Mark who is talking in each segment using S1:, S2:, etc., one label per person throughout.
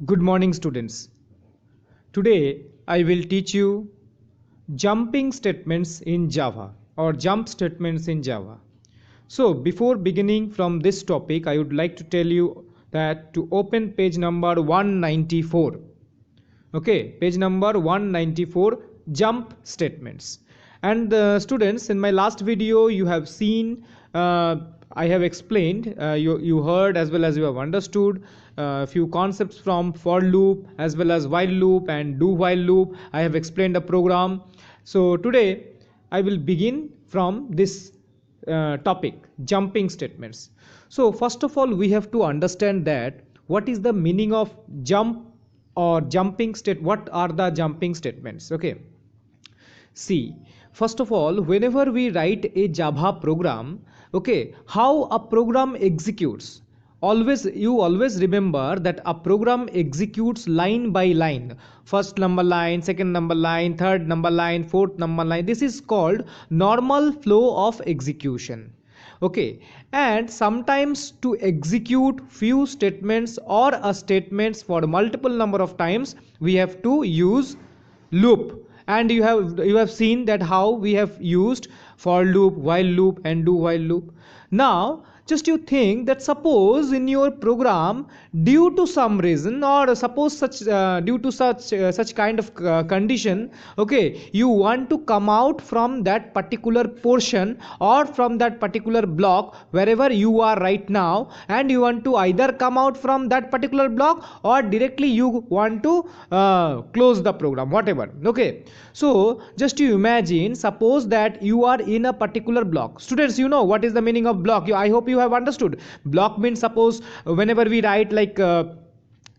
S1: Good morning, students. Today I will teach you jumping statements in Java or jump statements in Java. So, before beginning from this topic, I would like to tell you that to open page number 194. Okay, page number 194, jump statements. And students, in my last video you have seen, I have explained, you heard as well as you have understood a few concepts from for loop as well as while loop and do while loop. I have explained the program. So today I will begin from this topic, jumping statements. So first of all, we have to understand that what is the meaning of jump or jumping state. What are the jumping statements? Okay, see, first of all, whenever we write a Java program, okay, how a program executes, always you always remember that a program executes line by line, first number line, second number line, third number line, fourth number line. This is called normal flow of execution. Okay, and sometimes to execute few statements or a statements for multiple number of times, we have to use loop. And you have seen that how we have used for loop, while loop and do while loop. Now just you think that suppose in your program, due to some reason, or suppose such due to such kind of condition, okay, you want to come out from that particular portion or from that particular block wherever you are right now, and you want to either come out from that particular block or directly you want to close the program, whatever. Okay, so just you imagine, suppose that you are in a particular block. Students, you know what is the meaning of block. I hope you have understood. Block means, suppose whenever we write like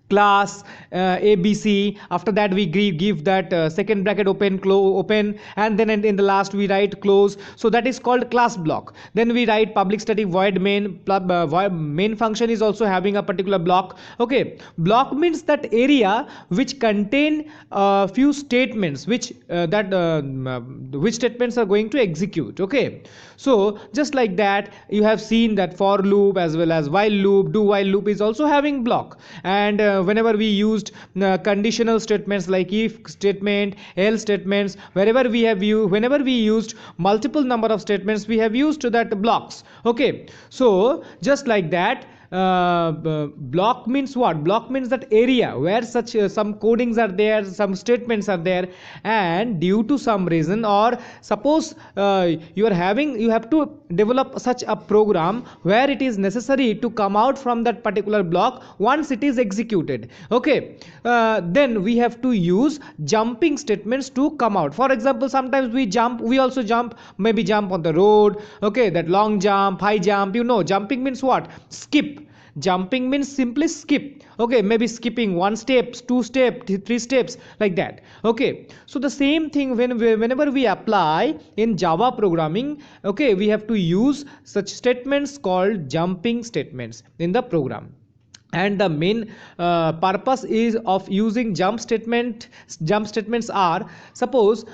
S1: class ABC, after that we give that second bracket open, close, open, and then in the last we write close. So that is called class block. Then we write public static void main. Main function is also having a particular block. Okay, block means that area which contain few statements which which statements are going to execute. Okay, so just like that, you have seen that for loop as well as while loop, do while loop is also having block. And whenever we used conditional statements like if statement, else statements, wherever we have used, whenever we used multiple number of statements, we have used that blocks. Okay, so just like that, block means what? Block means that area where such some codings are there, some statements are there, and due to some reason, or suppose you have to develop such a program where it is necessary to come out from that particular block once it is executed. Okay, then we have to use jumping statements to come out. For example, sometimes we also jump, maybe jump on the road. Okay, that long jump, high jump, jumping means what? Skip. Jumping means simply skip. Okay, maybe skipping one step, two step, three steps, like that. Okay, so the same thing whenever we apply in Java programming, okay, we have to use such statements called jumping statements in the program. And the main purpose is of using jump statements are, suppose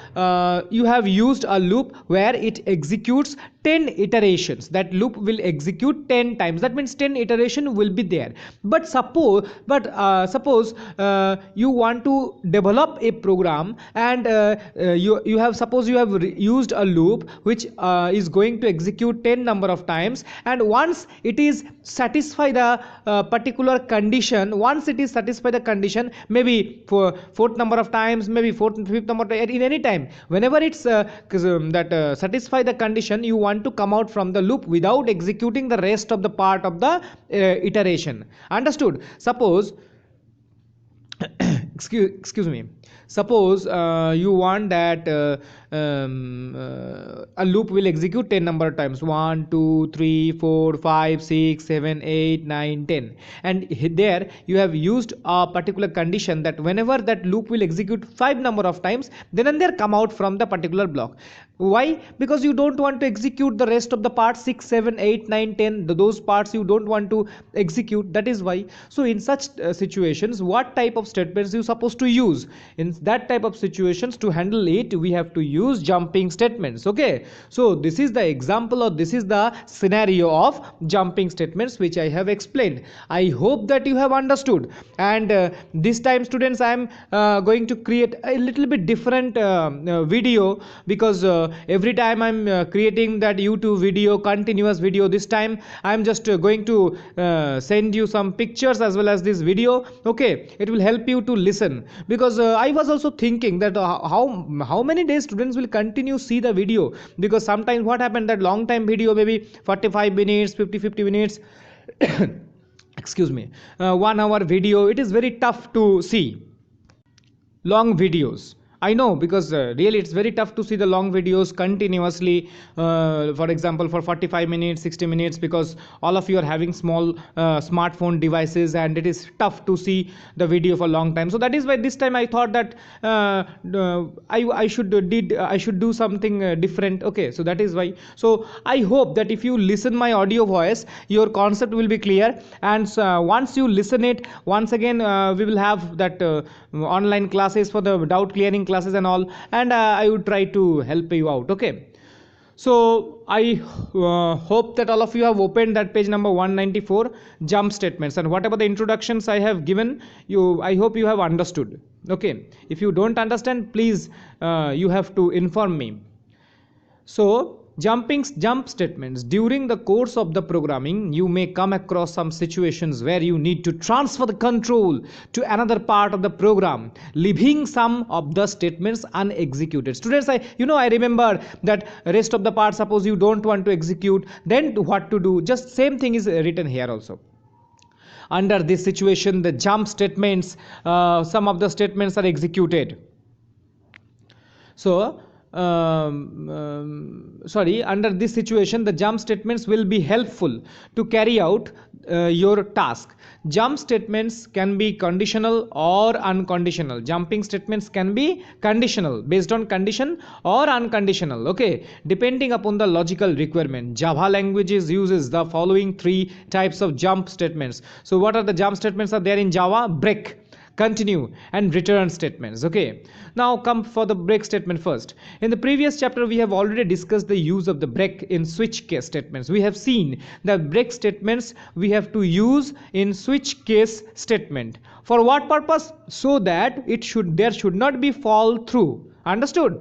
S1: you have used a loop where it executes 10 iterations. That loop will execute 10 times. That means 10 iteration will be there. But suppose you want to develop a program, and you have, suppose you have used a loop which is going to execute 10 number of times, and once it is satisfy the particular condition, once it is satisfy the condition, maybe for fourth number of times, maybe fourth and fifth number, in any time, whenever it's satisfy the condition, you want to come out from the loop without executing the rest of the part of the iteration. Understood? Suppose excuse me, suppose you want that a loop will execute 10 number of times, 1 2 3 4 5 6 7 8 9 10, and there you have used a particular condition that whenever that loop will execute 5 number of times, then and there come out from the particular block. Why? Because you don't want to execute the rest of the parts, 6 7 8 9 10, those parts you don't want to execute. That is why. So in such situations, what type of statements you supposed to use in that type of situations. To handle it, we have to use jumping statements. Okay, so this is the example, or this is the scenario of jumping statements which I have explained. I hope that you have understood. And this time, students, I am going to create a little bit different video, because every time I'm creating that YouTube video, continuous video, this time I'm just going to send you some pictures as well as this video. Okay, it will help you to listen, because I was also thinking that how many days students will continue see the video, because sometimes what happened, that long time video, maybe 45 minutes, 50 minutes excuse me, 1 hour video, it is very tough to see long videos. I know, because really it's very tough to see the long videos continuously, for example for 45 minutes, 60 minutes, because all of you are having small smartphone devices, and it is tough to see the video for a long time. So that is why this time I thought that I should do something different. Okay, so that is why. So I hope that if you listen my audio voice, your concept will be clear. And once you listen it once again, we will have that online classes for the doubt clearing classes and all, and I would try to help you out. Okay, so I hope that all of you have opened that page number 194, jump statements, and whatever the introductions I have given you, I hope you have understood. Okay, if you don't understand, please you have to inform me. So jump statements: during the course of the programming, you may come across some situations where you need to transfer the control to another part of the program, leaving some of the statements unexecuted. Students, I remember that rest of the part, suppose you don't want to execute, then what to do? Just same thing is written here also. Under this situation, the jump statements, some of the statements are executed. So under this situation, the jump statements will be helpful to carry out your task. Jump statements can be conditional or unconditional. Jumping statements can be conditional, based on condition, or unconditional, okay, depending upon the logical requirement. Java languages uses the following 3 types of jump statements. So what are the jump statements are there in Java? Break, continue, and return statements. Okay, now come for the break statement first. In the previous chapter, we have already discussed the use of the break in switch case statements. We have seen that break statements we have to use in switch case statement. For what purpose? So that there should not be fall through. Understood?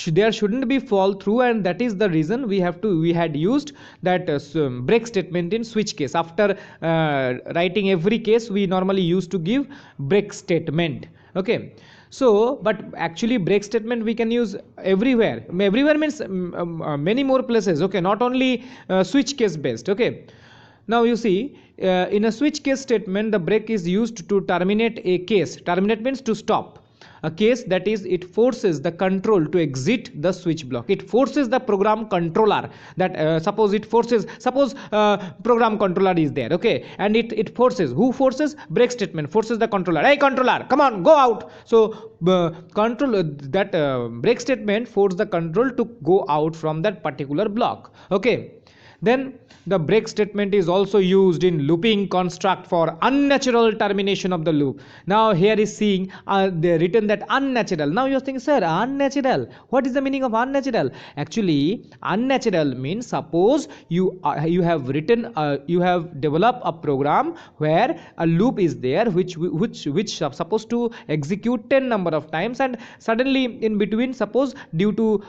S1: There shouldn't be fall through, and that is the reason we had used that break statement in switch case. After writing every case, we normally used to give break statement. Okay, so but actually break statement we can use everywhere. Everywhere means many more places. Okay, not only switch case based. Okay, now you see, in a switch case statement, the break is used to terminate a case. Terminate means to stop a case, that is, it forces the control to exit the switch block. It forces the program controller, that suppose program controller is there, okay, and it forces, who forces? Break statement forces the controller. Hey controller, come on, go out. So break statement forces the control to go out from that particular block. Okay, then the break statement is also used in looping construct for unnatural termination of the loop. Now here is seeing they written that unnatural. Now you are thinking, sir, unnatural, what is the meaning of unnatural? Actually, unnatural means, suppose you have developed a program where a loop is there which are supposed to execute 10 number of times, and suddenly in between, suppose due to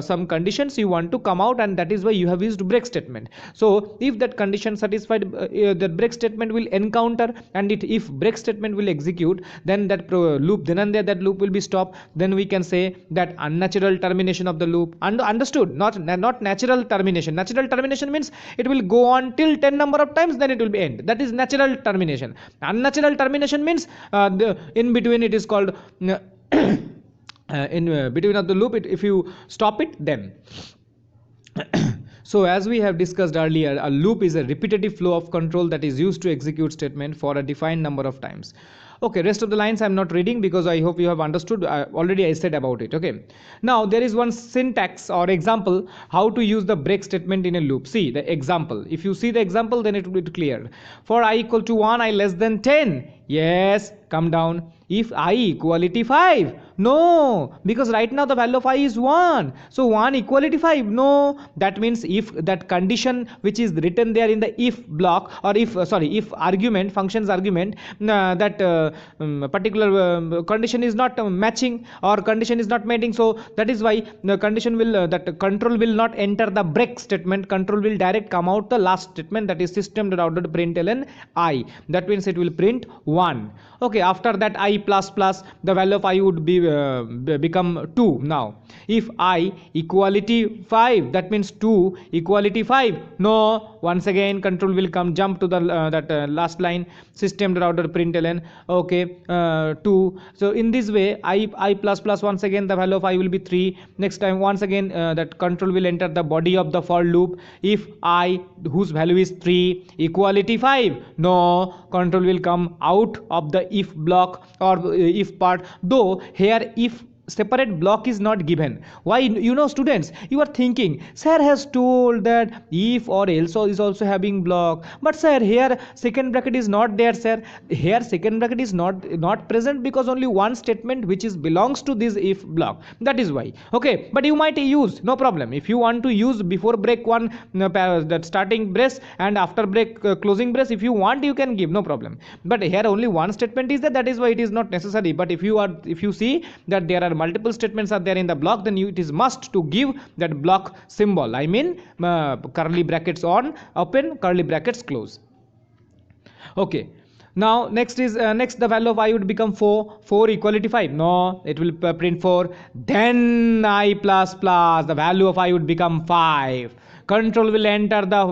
S1: some conditions, you want to come out, and that is why you have used break statement. So if that condition satisfied, the break statement will encounter, and if break statement will execute, then that loop, then and there that loop will be stopped. Then we can say that unnatural termination of the loop. Understood? Not natural termination. Natural termination means it will go on till 10 number of times, then it will be end. That is natural termination. Unnatural termination means in between, it is called in between of the loop, if you stop it, then so as we have discussed earlier, a loop is a repetitive flow of control that is used to execute statement for a defined number of times. Okay, rest of the lines I am not reading, because I hope you have understood. Already I said about it. Okay, now there is one syntax or example how to use the break statement in a loop. See the example. If you see the example, then it will be clear. For I equal to 1, I less than 10. Yes, come down. if I equality 5, no, because right now the value of I is 1, so 1 equality 5, no. That means if that condition which is written there in the if block, or if if argument, functions argument, that particular condition is not matching, or condition is not meeting, so that is why the condition will that control will not enter the break statement. Control will direct come out the last statement, that is system.out.println I. That means it will print 1. Okay, after that I plus plus, the value of I would be become 2. Now if I equality 5, that means 2 equality 5, no, once again control will come jump to the last line, system.out.println, okay, 2. So in this way I plus plus, once again the value of I will be 3. Next time once again that control will enter the body of the for loop. If I whose value is 3 equality 5, no, control will come out of the if block or if part, though here if separate block is not given. Why? You know students, you are thinking sir has told that if or else is also having block, but sir here second bracket is not there. Sir, here second bracket is not present because only one statement which is belongs to this if block, that is why. Okay, but you might use, no problem, if you want to use before break one that starting brace and after break closing brace, if you want you can give, no problem, but here only one statement is there, that is why it is not necessary. But if you see that there are multiple statements are there in the block, then it is must to give that block symbol, I mean curly brackets on, open, curly brackets close. Okay, now next is next the value of I would become 4 equality 5, no, it will print 4. Then I plus plus, the value of I would become 5. Control will enter the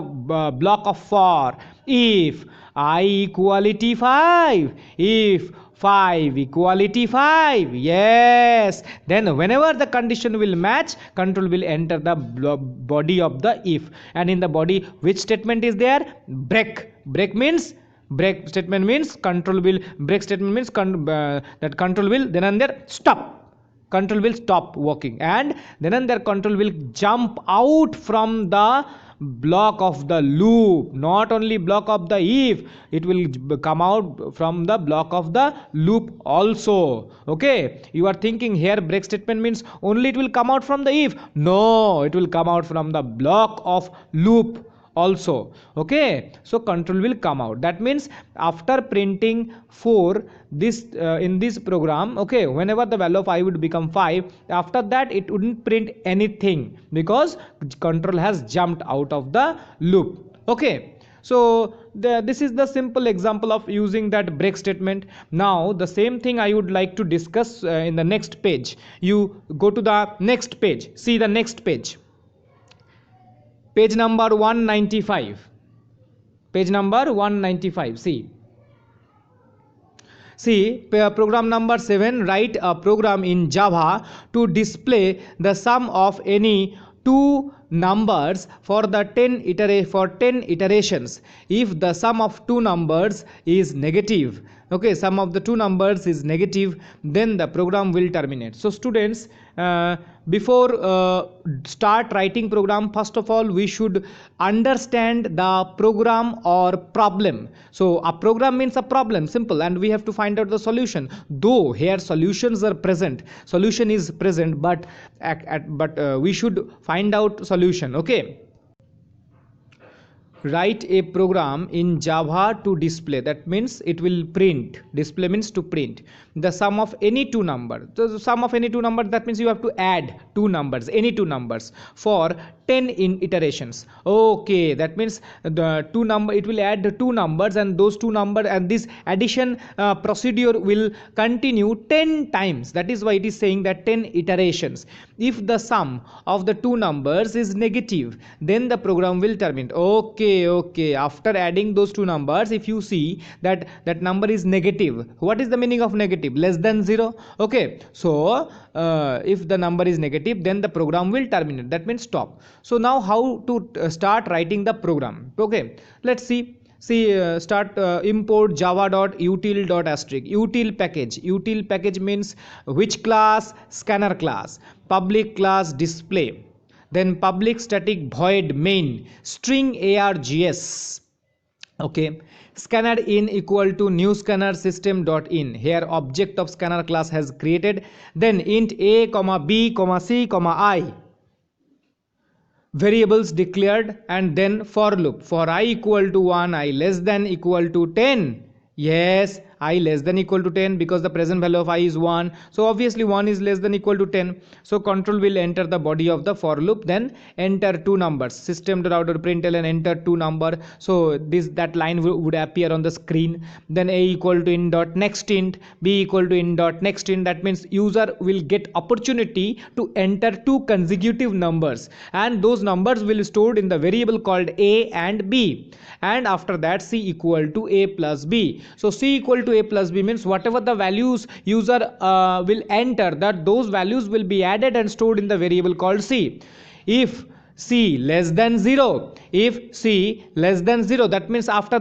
S1: block of for. If I equality 5, if 5 equality 5, yes, then whenever the condition will match, control will enter the body of the if, and in the body which statement is there? Break means break statement means control will, break statement means that control will then and there stop, control will stop working, and then and there control will jump out from the block of the loop, not only block of the if, it will come out from the block of the loop also. Okay, you are thinking here break statement means only it will come out from the if, no, it will come out from the block of loop also. Okay, so control will come out. That means after printing 4 this in this program, okay, whenever the value of I would become 5, after that it wouldn't print anything because control has jumped out of the loop. Okay, so this is the simple example of using that break statement. Now the same thing I would like to discuss in the next page. You go to the next page, see the next page, page number 195, page number 195. See program number 7, write a program in Java to display the sum of any two numbers for the 10 iterations if the sum of two numbers is negative. Okay, sum of the two numbers is negative, then the program will terminate. So students, before start writing program, first of all we should understand the program or problem. So a program means a problem, simple, and we have to find out the solution. Though here solutions are present, solution is present, but we should find out solution. Okay, write a program in Java to display, that means it will print, display means to print the sum of any two numbers. So the sum of any two numbers, that means you have to add two numbers, any two numbers for 10 in iterations. Okay, that means the two number, it will add the two numbers, and those two numbers and this addition procedure will continue 10 times. That is why it is saying that 10 iterations. If the sum of the two numbers is negative, then the program will terminate. Okay, after adding those two numbers, if you see that that number is negative, what is the meaning of negative? Less than 0. Okay, so if the number is negative, then the program will terminate, that means stop. So now how to start writing the program? Okay, let's see. Start import java.util.asterisk util package. Util package means which class? Scanner class. Public class display, then public static void main string args. Okay, scanner in equal to new scanner system dot in. Here object of scanner class has created. Then int a comma b comma c comma I variables declared, and then for loop for I equal to 1, I less than equal to 10. Yes, I less than equal to 10 because the present value of I is 1, so obviously 1 is less than equal to 10. So control will enter the body of the for loop, then enter two numbers, system.out.println and enter two number. So that line would appear on the screen. Then a equal to in dot next int, b equal to in dot next int. That means user will get opportunity to enter two consecutive numbers, and those numbers will stored in the variable called a and b. And after that c equal to a plus b. So c equal to a plus b means whatever the values user will enter, that those values will be added and stored in the variable called c. If c less than 0, if c less than 0, that means after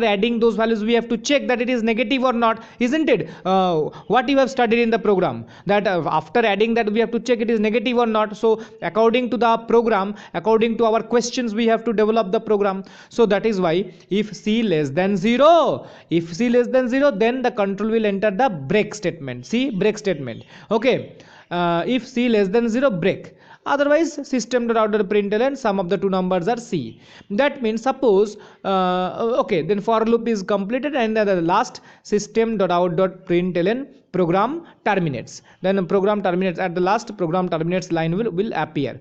S1: adding those values we have to check that it is negative or not, isn't it? What you have studied in the program, that after adding that we have to check it is negative or not. So according to the program, according to our questions, we have to develop the program. So that is why if c less than 0, then the control will enter the break statement. See, break statement. Okay, if c less than 0, break. Otherwise system.out.println sum of the two numbers are c. That means suppose okay, then for loop is completed and the last system.out.println program terminates. Then program terminates, at the last program terminates line will appear.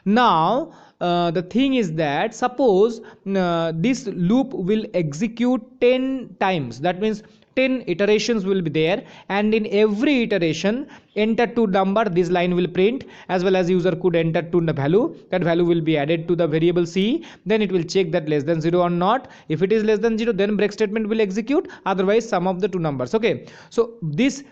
S1: Now the thing is that suppose this loop will execute 10 times. That means 10 iterations will be there, and in every iteration enter to number, this line will print, as well as user could enter to the value. That value will be added to the variable c. Then it will check that less than 0 or not. If it is less than 0, then break statement will execute, otherwise sum of the two numbers. Okay, so this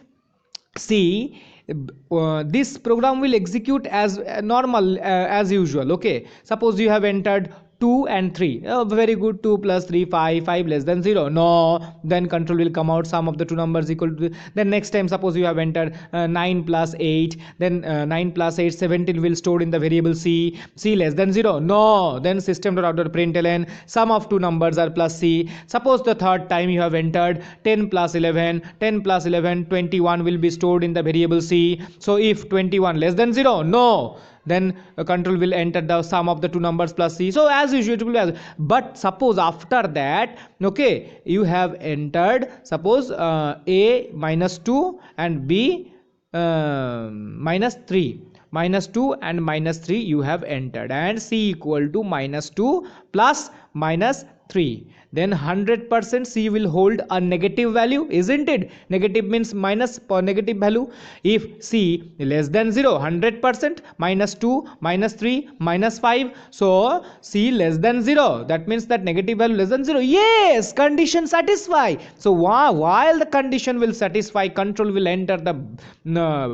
S1: this program will execute as normal, as usual. Okay, suppose you have entered 2 and 3. Oh, very good. 2 plus 3, 5. 5 less than 0. No. Then control will come out, sum of the two numbers equal to. Then next time suppose you have entered 9 plus 8. Then 9 plus 8, 17 will stored in the variable c. C less than 0. No. Then system.out.println sum of two numbers are plus c. Suppose the third time you have entered 10 plus 11. 10 plus 11, 21 will be stored in the variable c. So if 21 less than 0. No. Then control will enter the sum of the two numbers plus c. So as usual it will be as. But suppose after that, okay, you have entered suppose a minus 2 and b minus 3. Minus 2 and minus 3 you have entered, and c equal to minus 2 plus minus 3. Then 100% c will hold a negative value, isn't it? Negative means minus negative value. If c less than 0, 100%, minus 2 minus 3 minus 5, so c less than 0, that means that negative value less than 0. Yes, condition satisfy. So while the condition will satisfy, control will enter the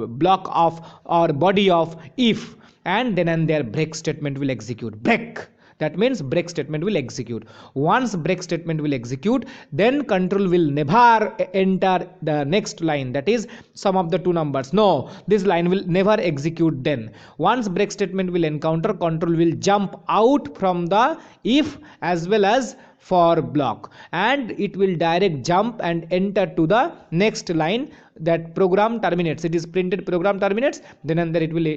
S1: block of or body of if, and then and there break statement will execute. Break. That means break statement will execute. Once break statement will execute, then control will never enter the next line, that is sum of the two numbers. No, this line will never execute then. Once break statement will encounter, control will jump out from the if as well as for block, and it will direct jump and enter to the next line, that program terminates. It is printed program terminates, then and there it will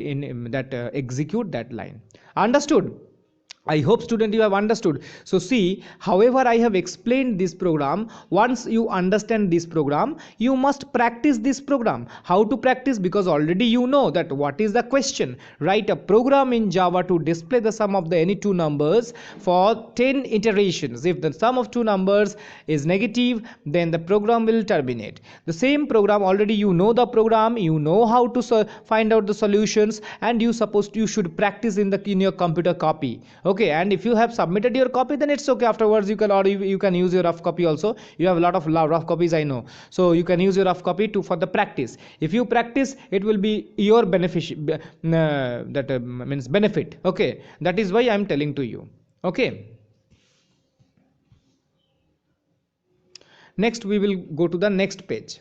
S1: execute that line. Understood? I hope student you have understood. So see, however I have explained this program, once you understand this program, you must practice this program. How to practice? Because already you know that what is the question. Write a program in Java to display the sum of the any two numbers for 10 iterations. If the sum of two numbers is negative, then the program will terminate. The same program, already you know the program, you know how to find out the solutions, and you should practice in your computer copy. Okay, and if you have submitted your copy, then it's okay. Afterwards you can use your rough copy also. You have a lot of rough copies, I know, so you can use your rough copy for the practice. If you practice, it will be your benefit. Okay, that is why I am telling to you. Okay, next we will go to the next page.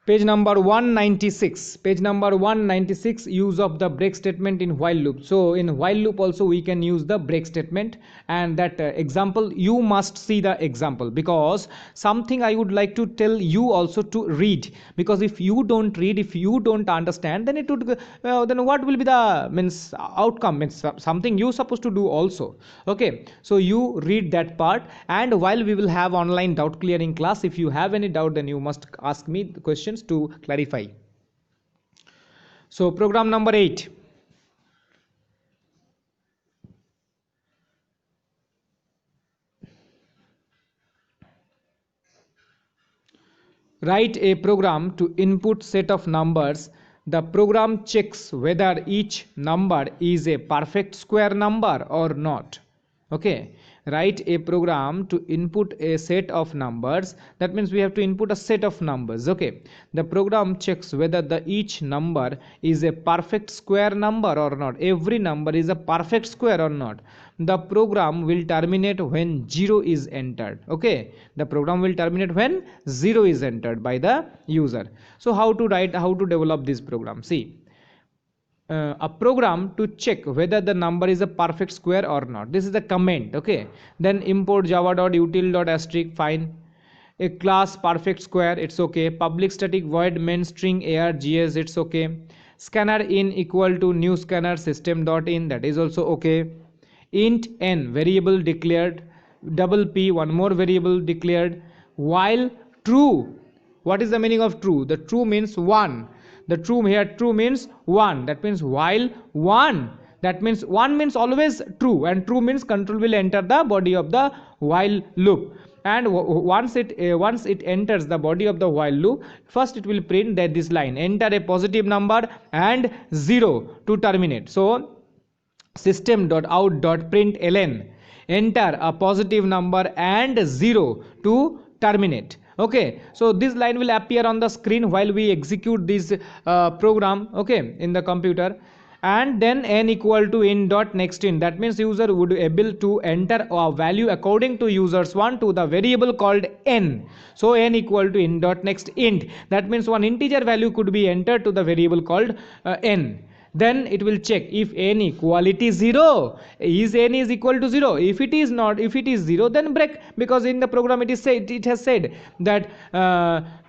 S1: Page number 196, page number 196, use of the break statement in while loop. So in while loop also we can use the break statement, and that example you must see the example, because something I would like to tell you also to read, because if you don't read, if you don't understand, then it would then what will be the means outcome, means something you supposed to do also. Okay, so you read that part, and while we will have online doubt clearing class, if you have any doubt, then you must ask me the questions to clarify. So program number 8. Write a program to input set of numbers. The program checks whether each number is a perfect square number or not. Okay, write a program to input a set of numbers. That means we have to input a set of numbers. Okay, the program checks whether the each number is a perfect square number or not. Every number is a perfect square or not. The program will terminate when 0 is entered. Okay, the program will terminate when 0 is entered by the user. So how to write, how to develop this program? See, a program to check whether the number is a perfect square or not. This is the comment. Okay, then import java.util.asterisk, fine. A class perfect square, it's okay. Public static void main string args, it's okay. Scanner in equal to new scanner system.in, that is also okay. Int n variable declared, double p one more variable declared. While true, what is the meaning of true? The true means 1. The true here, true means 1. That means while 1, that means 1 means always true, and true means control will enter the body of the while loop. And once it enters the body of the while loop, first it will print that this line, enter a positive number and 0 to terminate. So system.out.println, enter a positive number and 0 to terminate. Okay, so this line will appear on the screen while we execute this program, okay, in the computer. And then n equal to in dot next in, that means user would be able to enter a value according to users one to the variable called n. So n equal to in dot next int, that means one integer value could be entered to the variable called n. Then it will check if n equality 0, is n is equal to 0. If it is not, if it is 0, then break, because in the program it is said, it has said that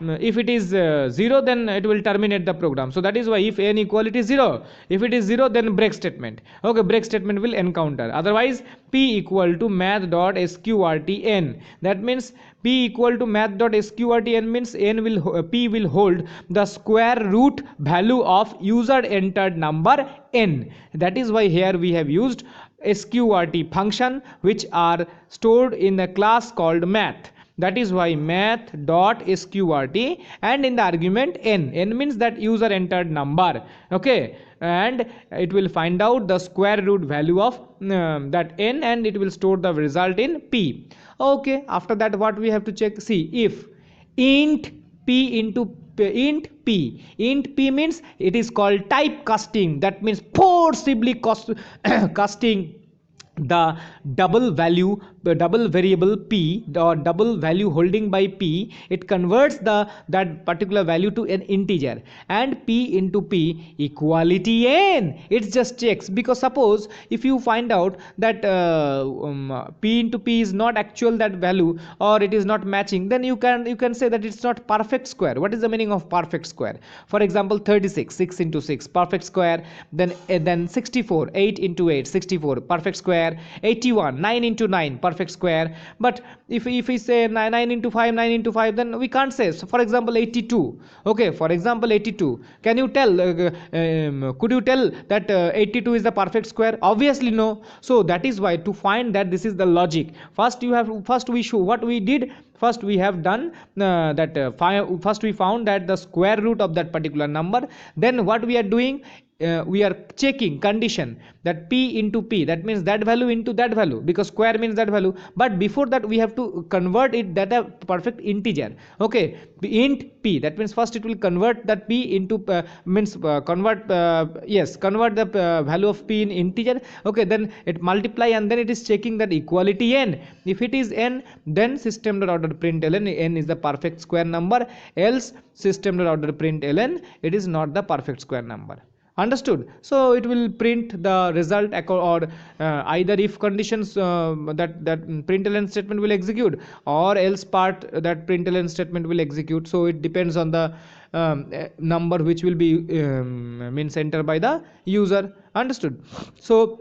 S1: if it is 0, then it will terminate the program. So that is why if n equality 0, if it is 0, then break statement. Okay, break statement will encounter. Otherwise p equal to math.sqrtn, that means p equal to math.sqrtn means n will p will hold the square root value of user entered number n. That is why here we have used sqrt function, which are stored in a class called math. That is why math.sqrt, and in the argument n. N means that user entered number. Okay, and it will find out the square root value of that n, and it will store the result in p. Okay, after that what we have to check? See, if int p into int p, int p means it is called type casting, that means forcibly casting the double value, the double variable p, or double value holding by p, it converts that particular value to an integer, and p into p equality n, it just checks. Because suppose if you find out that p into p is not actual that value, or it is not matching, then you can say that it's not perfect square. What is the meaning of perfect square? For example, 36, 6 into 6, perfect square. Then 64, 8 into 8, 64, perfect square. 81, 9 into 9, perfect square. But if we say 9 into 5, 9 into 5, then we can't say. So for example 82, okay, for example 82, can you tell could you tell that 82 is the perfect square? Obviously no. So that is why, to find that, this is the logic. First we show what we did. First we have done first we found that the square root of that particular number. Then what we are doing, we are checking condition that p into p, that means that value into that value, because square means that value, but before that we have to convert it that a perfect integer. Okay, int p, that means first it will convert that p into convert the value of p in integer. Okay, then it multiply and then it is checking that equality n. If it is n, then system.out.println n is the perfect square number, else system.out.println it is not the perfect square number. Understood? So it will print the result or either if conditions that println statement will execute, or else part that println statement will execute. So it depends on the number which will be means entered by the user. Understood? So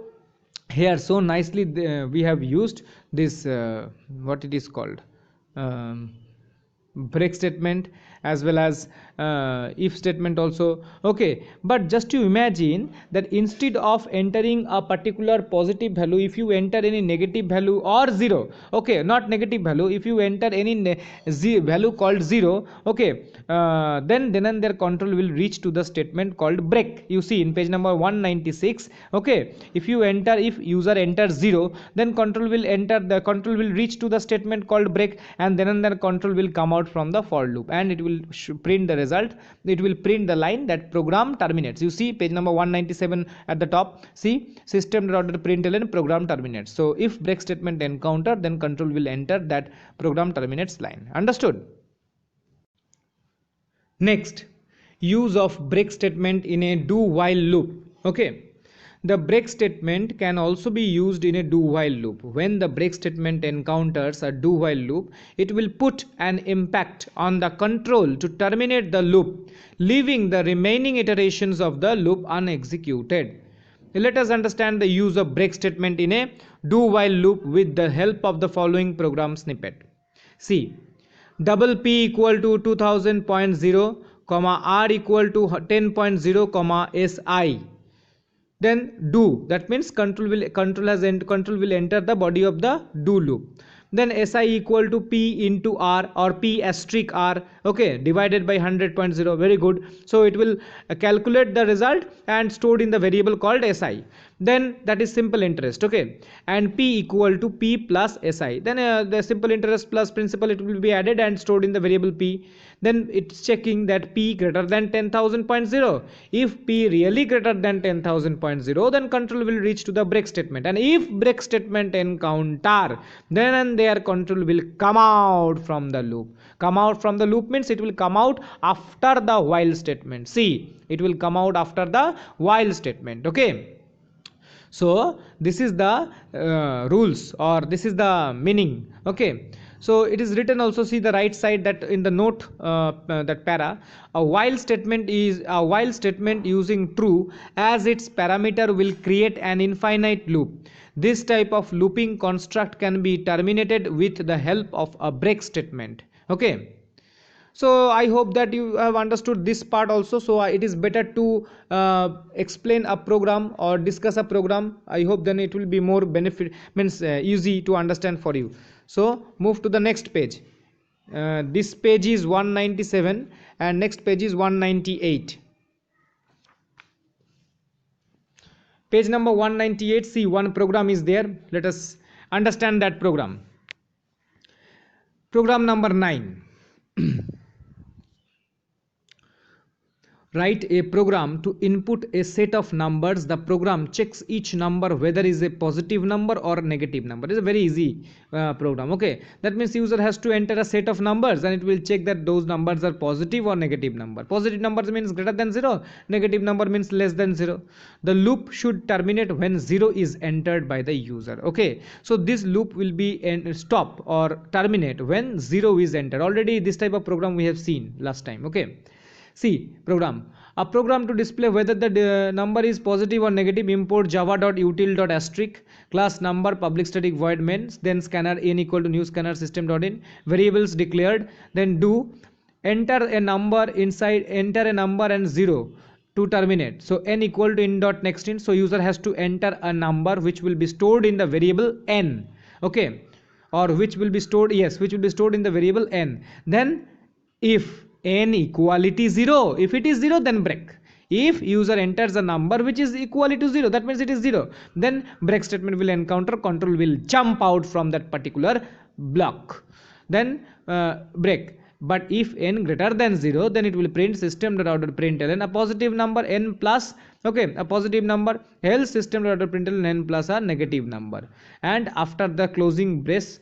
S1: here so nicely we have used this what it is called break statement, as well as if statement also. Okay, but just to imagine that instead of entering a particular positive value, if you enter any negative value or 0, okay, not negative value, if you enter any value called 0, okay, then and there control will reach to the statement called break. You see in page number 196, okay, if user enters 0, then control will reach to the statement called break, and then control will come out from the for loop, and it will print the result. It will print the line that program terminates. You see page number 197 at the top, see system.out.println program terminates. So if break statement encounter, then control will enter that program terminates line. Understood? Next, use of break statement in a do while loop. Okay, the break statement can also be used in a do while loop. When the break statement encounters a do while loop, it will put an impact on the control to terminate the loop, leaving the remaining iterations of the loop unexecuted. Let us understand the use of break statement in a do while loop with the help of the following program snippet. See, double p equal to 2000.0 comma r equal to 10.0 comma si. Then do, that means control will enter the body of the do loop. Then si equal to p into r or p asterisk r, okay, divided by 100.0. very good. So it will calculate the result and stored in the variable called si. Then that is simple interest, okay, and p equal to p plus si. Then the simple interest plus principal, it will be added and stored in the variable p. Then it's checking that p greater than 10,000.0. If p really greater than 10,000.0, then control will reach to the break statement, and if break statement encounter, then and there control will come out from the loop. Come out from the loop means it will come out after the while statement. See, it will come out after the while statement. Okay, so this is the rules, or this is the meaning. Okay, so it is written also, see the right side, that in the note that para, a while statement is a while statement using true as its parameter will create an infinite loop. This type of looping construct can be terminated with the help of a break statement. Okay, so I hope that you have understood this part also. So it is better to explain a program or discuss a program. I hope then it will be more benefit, means easy to understand for you. So move to the next page. This page is 197 and next page is 198. Page number 198, see one program is there. Let us understand that program. Program number 9. Write a program to input a set of numbers. The program checks each number whether is a positive number or negative number. It's a very easy program. Okay, that means user has to enter a set of numbers and it will check that those numbers are positive or negative number. Positive numbers means greater than 0, negative number means less than 0. The loop should terminate when 0 is entered by the user. Okay, so this loop will be stop or terminate when 0 is entered. Already this type of program we have seen last time. Okay, see program. A program to display whether the number is positive or negative, import java.util.asterisk class number public static void main, then scanner n equal to new scanner system.in, variables declared, then do enter a number inside, enter a number and 0 to terminate. So n equal to in.nextInt. So user has to enter a number which will be stored in the variable n. Okay, or which will be stored, yes, which will be stored in the variable n. Then if n equality 0, if it is 0 then break. If user enters a number which is equal to 0, that means it is 0, then break statement will encounter, control will jump out from that particular block, then break. But if n greater than 0, then it will print system.out.println a positive number n plus, okay, a positive number, else system.out.println n plus a negative number. And after the closing brace,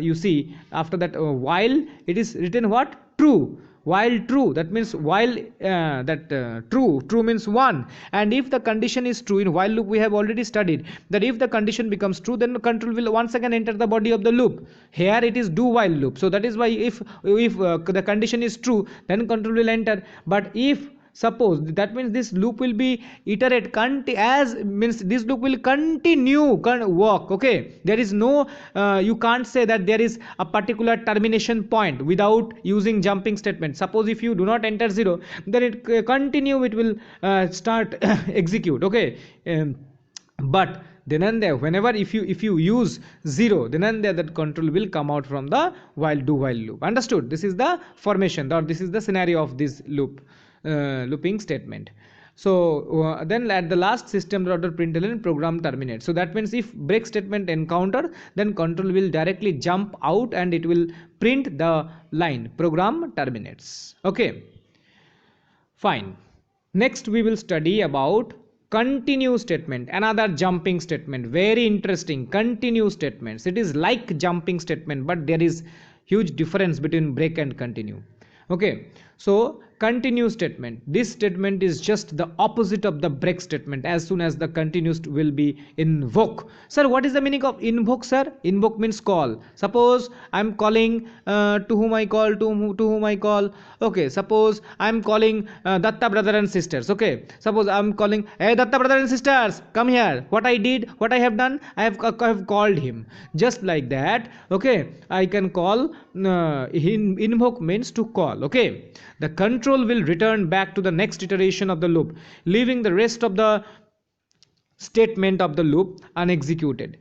S1: you see after that while it is written what, true, while true, that means while true means 1, and if the condition is true, in while loop we have already studied that if the condition becomes true, then control will once again enter the body of the loop. Here it is do while loop, so that is why if the condition is true, then control will enter. But if suppose, that means this loop will be iterate as means this loop will continue work, okay, there is no you can't say that there is a particular termination point without using jumping statement. Suppose if you do not enter 0, then it continue, it will start execute, okay. But then and there, whenever if you use 0, then and there that control will come out from the do while loop. Understood? This is the formation, or this is the scenario of this loop, looping statement. So then at the last system.out.println program terminates. So that means if break statement encounter, then control will directly jump out and it will print the line program terminates. Okay, fine. Next we will study about continue statement, another jumping statement, very interesting. Continue statements, it is like jumping statement, but there is huge difference between break and continue. Okay, so continue statement, this statement is just the opposite of the break statement. As soon as the continuous will be invoke. Sir, what is the meaning of invoke, sir? Invoke means call. Suppose I'm calling to whom I call, to whom I call. Okay, suppose I'm calling Datta brother and sisters. Okay, suppose I'm calling, hey Datta brother and sisters, come here. What I did, what I have done, I have called him. Just like that, okay, I can call. Invoke means to call. Okay, the control will return back to the next iteration of the loop, leaving the rest of the statement of the loop unexecuted.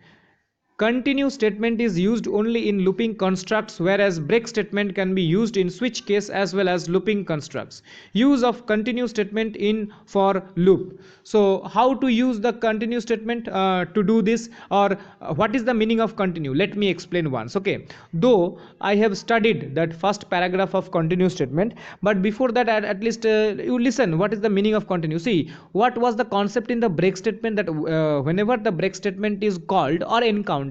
S1: Continue statement is used only in looping constructs, whereas break statement can be used in switch case as well as looping constructs. Use of continue statement in for loop. So how to use the continue statement to do this, or what is the meaning of continue? Let me explain once. Okay, though I have studied that first paragraph of continue statement, but before that at least you listen what is the meaning of continue. See, what was the concept in the break statement, that whenever the break statement is called or encountered,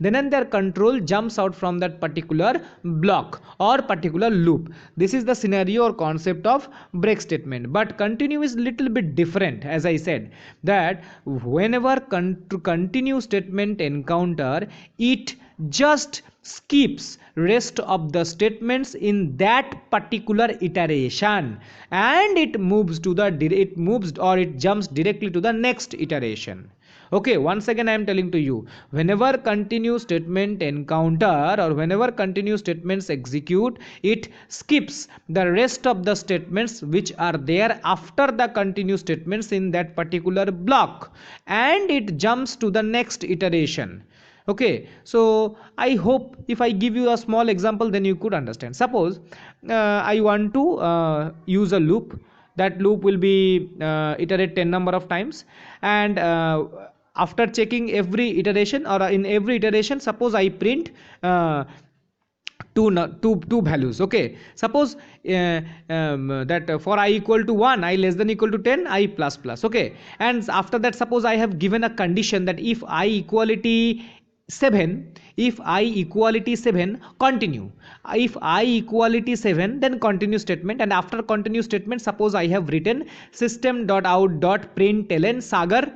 S1: then and their control jumps out from that particular block or particular loop. This is the scenario or concept of break statement. But continue is little bit different. As I said, that whenever continue statement encounter, it just skips rest of the statements in that particular iteration, and it moves it jumps directly to the next iteration. Okay, once again I am telling to you, whenever continue statement encounter or whenever continue statements execute, it skips the rest of the statements which are there after the continue statements in that particular block, and it jumps to the next iteration. Okay, so I hope if I give you a small example, then you could understand. Suppose I want to use a loop. That loop will be iterate 10 number of times, and after checking every iteration, or in every iteration, suppose I print two values. Okay, suppose that for I equal to 1, I less than equal to 10, I plus plus. Okay, and after that, suppose I have given a condition that if I equality 7, continue. If I equality 7, then continue statement, and after continue statement, suppose I have written system.out.println Sagar,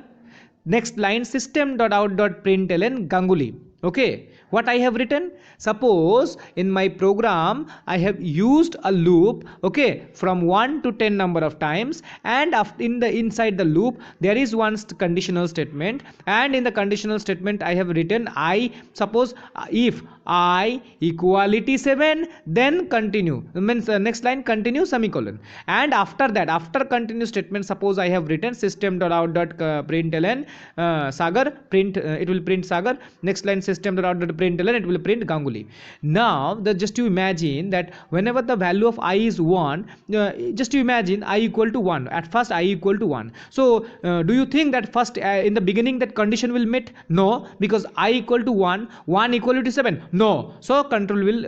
S1: next line system.out.println Ganguly. Okay, what I have written, suppose in my program I have used a loop, okay, from 1 to 10 number of times, and inside the loop there is one conditional statement, and in the conditional statement I have written I, suppose if I equality 7, then continue, means next line continue semicolon, and after that, after continue statement, suppose I have written system.out.println Sagar, print it will print Sagar, next line system.out.println print ln, it will print Ganguly. Now just to imagine that whenever the value of I is 1, just to imagine I equal to 1. At first I equal to 1. So do you think that first in the beginning that condition will meet? No, because I equal to 1, 1 equal to 7. No, so control will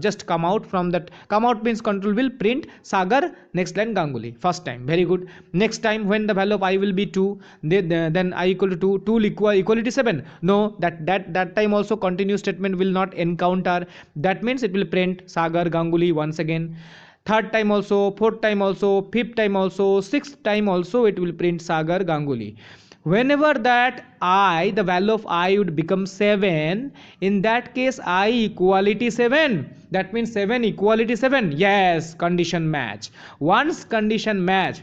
S1: just come out from that. Come out means control will print Sagar, next line Ganguly. First time, very good. Next time when the value of I will be 2, then I equal to 2, 2 equal to 7. No, that time also continuous statement will not encounter. That means it will print Sagar Ganguly once again. Third time also, fourth time also, fifth time also, sixth time also it will print Sagar Ganguly. Whenever that I, the value of I would become 7, in that case I equality 7. That means 7 equality 7. Yes, condition match. Once condition match,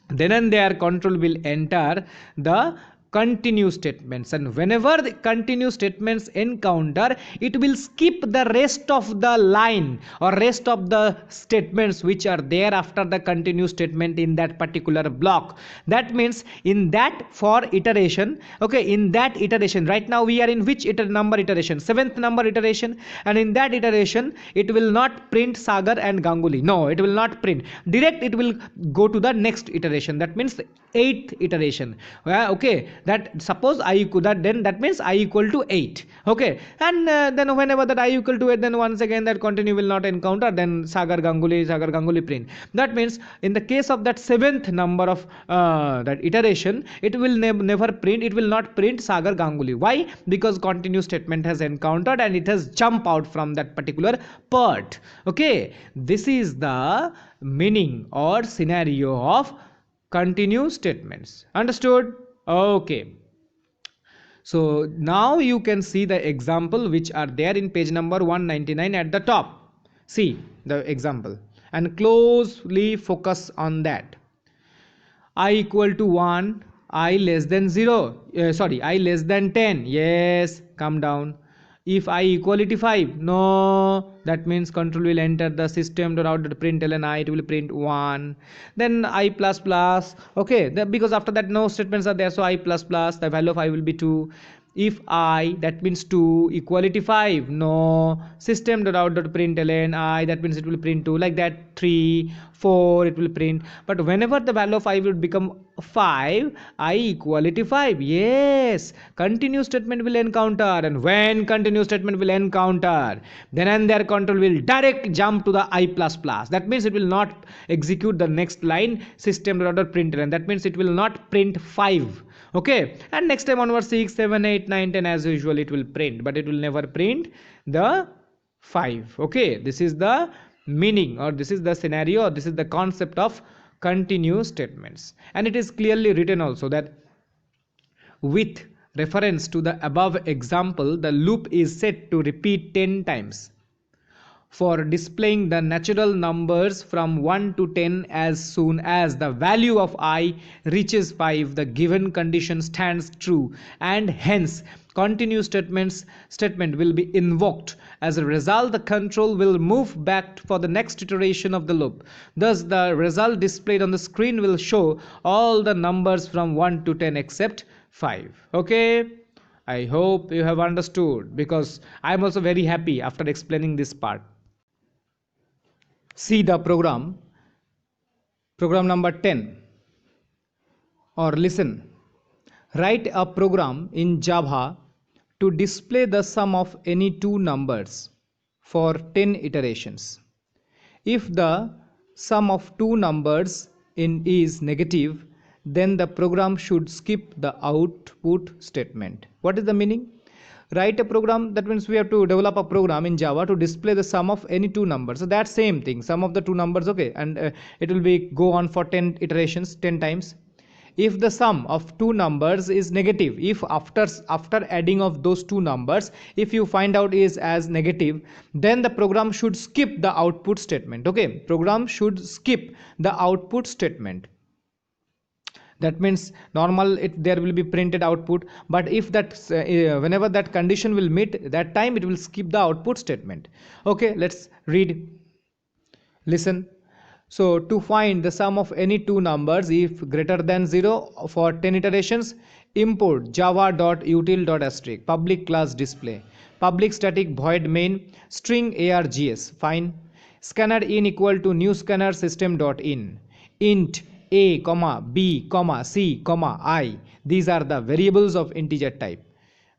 S1: then and there control will enter the continuous statements, and whenever the continuous statements encounter, it will skip the rest of the line or rest of the statements which are there after the continuous statement in that particular block. That means in that for iteration, okay, in that iteration, right now we are in which number iteration? 7th number iteration, and in that iteration it will not print Sagar and Ganguly. No, it will not print direct, it will go to the next iteration. That means 8th iteration. Okay, that suppose I equal that, then that means I equal to 8. Okay, and then whenever that I equal to 8, then once again that continue will not encounter, then Sagar Ganguly print. That means in the case of that 7th number of that iteration, it will never print, it will not print Sagar Ganguly. Why? Because continuous statement has encountered and it has jumped out from that particular part. Okay, this is the meaning or scenario of continuous statements. Understood? Okay, so now you can see the example which are there in page number 199 at the top. See the example and closely focus on that. I equal to 1, I less than 0, I less than 10. Yes, come down. If I equality 5, no, that means control will enter the system to route the print ln I, it will print 1. Then I plus plus, okay, because after that no statements are there, so I plus plus, the value of I will be 2. If I, that means 2 equality 5, no, system dot out dot print ln I, that means it will print 2, like that. 3, 4 it will print. But whenever the value of I will become 5, I equality 5. Yes, continuous statement will encounter, and when continuous statement will encounter, then and there control will direct jump to the I plus plus. That means it will not execute the next line system dot out dot print ln, that means it will not print 5. Okay, and next time onward 6, 7, 8, 9, 10 as usual it will print, but it will never print the 5. Okay, this is the meaning, or this is the scenario, or this is the concept of continuous statements. And it is clearly written also that with reference to the above example, the loop is set to repeat 10 times for displaying the natural numbers from 1 to 10 as soon as the value of I reaches 5, the given condition stands true, and hence continuous statement will be invoked. As a result, the control will move back for the next iteration of the loop. Thus, the result displayed on the screen will show all the numbers from 1 to 10 except 5. Okay, I hope you have understood, because I am also very happy after explaining this part. See the program number 10, or listen. Write a program in Java to display the sum of any two numbers for 10 iterations. If the sum of two numbers is negative, then the program should skip the output statement. What is the meaning? Write a program, that means we have to develop a program in Java to display the sum of any two numbers. So that same thing, sum of the two numbers, okay, and it will be go on for 10 iterations, 10 times. If the sum of two numbers is negative, if after adding of those two numbers, if you find out is as negative, then the program should skip the output statement. Okay, program should skip the output statement. That means normal there will be printed output, but if that whenever that condition will meet, that time it will skip the output statement. Okay, let's read. Listen. So to find the sum of any two numbers if greater than 0 for 10 iterations, import java.util.asterisk public class display. public static void main string args, fine. Scanner in equal to new scanner system dot in, int a comma b comma c comma I, these are the variables of integer type.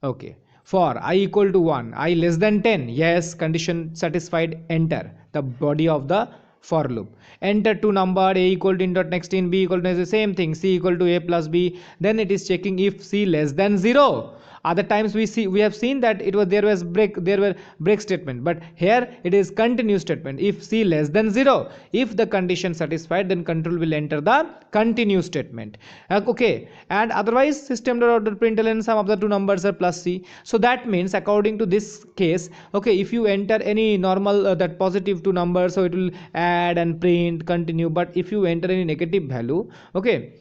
S1: Okay, for I equal to 1, I less than 10, yes, condition satisfied, enter the body of the for loop. Enter to number a equal to in dot next in b equal to the same thing, c equal to a plus b, then it is checking if c less than 0. Other times we have seen that there were break statement, but here it is continue statement. If c less than 0, if the condition satisfied, then control will enter the continue statement. Okay, and otherwise system dot println sum of the two numbers are plus c. So that means according to this case, okay, if you enter any normal that positive two numbers, so it will add and print continue. But if you enter any negative value, okay,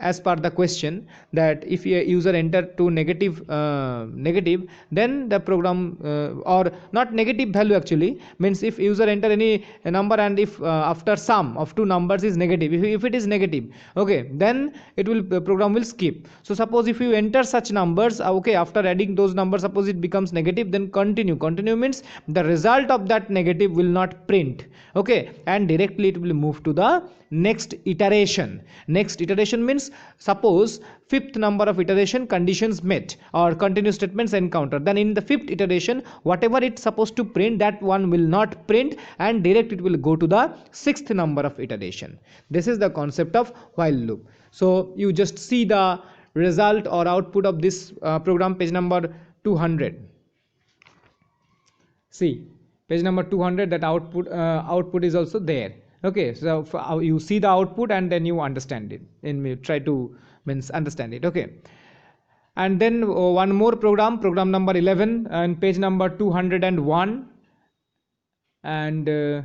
S1: as per the question, that if a user enter to negative then the program or not negative value, actually means if user enter any number and if after sum of two numbers is negative, if it is negative, okay, then it will program will skip. So suppose if you enter such numbers, okay, after adding those numbers, suppose it becomes negative, then continue means the result of that negative will not print, okay, and directly it will move to the next iteration. Next iteration means suppose fifth number of iteration conditions met or continuous statements encountered, then in the fifth iteration whatever it's supposed to print, that one will not print, and direct it will go to the sixth number of iteration. This is the concept of while loop. So you just see the result or output of this program, page number 200. See page number 200, that output is also there. Okay, so you see the output and then you understand it, and try to understand it. Okay, and then one more program number 11 and page number 201, and it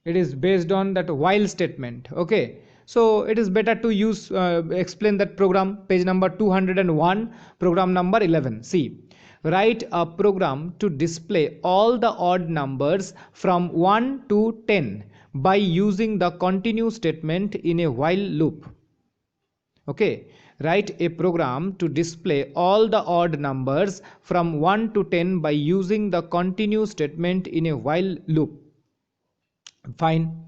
S1: is based on that while statement. Okay, so it is better to use explain that program, page number 201, program number 11. See, write a program to display all the odd numbers from 1 to 10 by using the continue statement in a while loop. Okay, write a program to display all the odd numbers from 1 to 10 by using the continue statement in a while loop. Fine.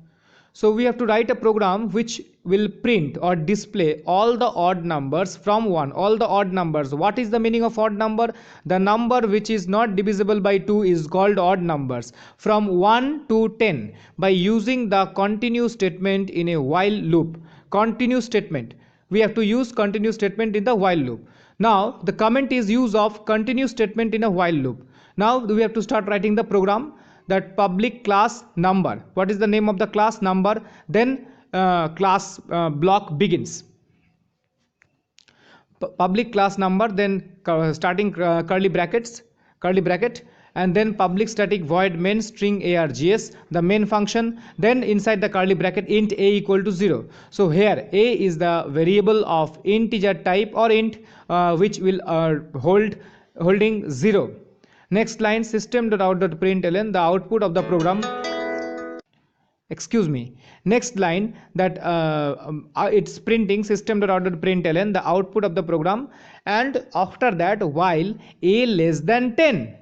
S1: So we have to write a program which will print or display all the odd numbers from 1, all the odd numbers. What is the meaning of odd number? The number which is not divisible by 2 is called odd numbers, from 1 to 10 by using the continue statement in a while loop. Continue statement, we have to use continue statement in the while loop. Now the comment is use of continue statement in a while loop. Now we have to start writing the program, that public class number. What is the name of the class? Number. Then class block begins. Public class number, then starting curly bracket, and then public static void main string args, the main function, then inside the curly bracket int a equal to 0. So here a is the variable of integer type or int which will holding 0. Next line, system.out.println, the output of the program. Excuse me. Next line, that it's printing system.out.println, the output of the program, and after that while a less than 10.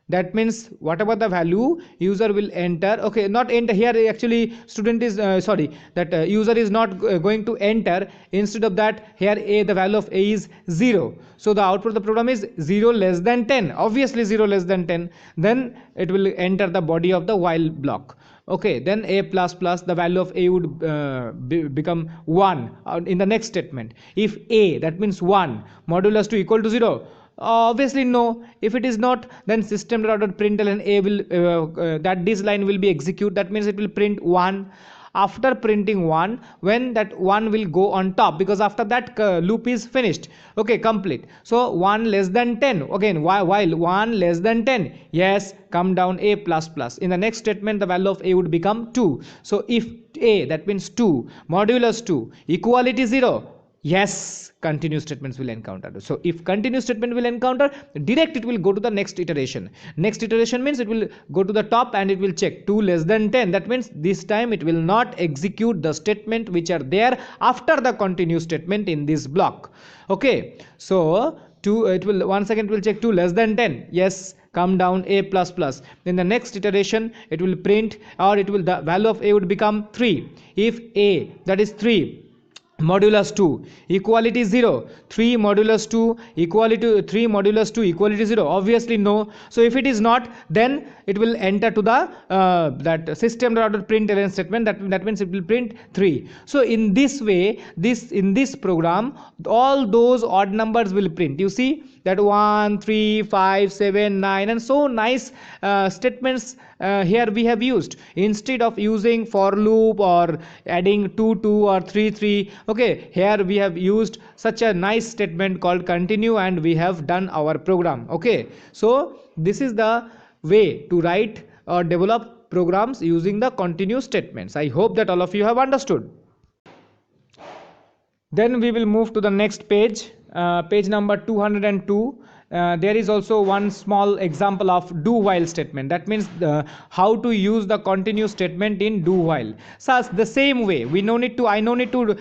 S1: That means whatever the value user will enter, okay, not enter here, actually student is user is not going to enter. Instead of that, here the value of a is 0. So the output of the program is 0 less than 10, obviously 0 less than 10. Then it will enter the body of the while block. Okay, then a plus plus, the value of a would become 1 in the next statement. If a, that means 1, modulus 2 equal to 0. Obviously no. If it is not, then system.out.println a will that this line will be execute. That means it will print 1. After printing 1, when that 1 will go on top, because after that loop is finished, okay, complete. So 1 less than 10, again while 1 less than 10, yes, come down a plus plus. In the next statement the value of a would become 2. So if a, that means 2, modulus 2, equality 0, yes, continuous statements will encounter. So if continuous statement will encounter, direct it will go to the next iteration. Next iteration means it will go to the top and it will check 2 less than 10. That means this time it will not execute the statement which are there after the continuous statement in this block. Okay, so 2, it will once again it will check 2 less than 10, yes, come down a plus plus. In the next iteration it will print, or it will, the value of a would become 3. If a, that is 3 modulus 2 equality 0, 3 modulus 2 equality 3 modulus 2 equality 0, obviously no. So if it is not, then it will enter to the that system dot out println statement, that means it will print 3. So in this way, in this program, all those odd numbers will print. You see that 1 3 5 7 9 and so nice statements here we have used, instead of using for loop or adding 2 2 or 3 3. Okay, here we have used such a nice statement called continue, and we have done our program. Okay, so this is the way to write or develop programs using the continue statements. I hope that all of you have understood. Then we will move to the next page, page number 202. There is also one small example of do while statement. That means how to use the continue statement in do while. So the same way, I no need to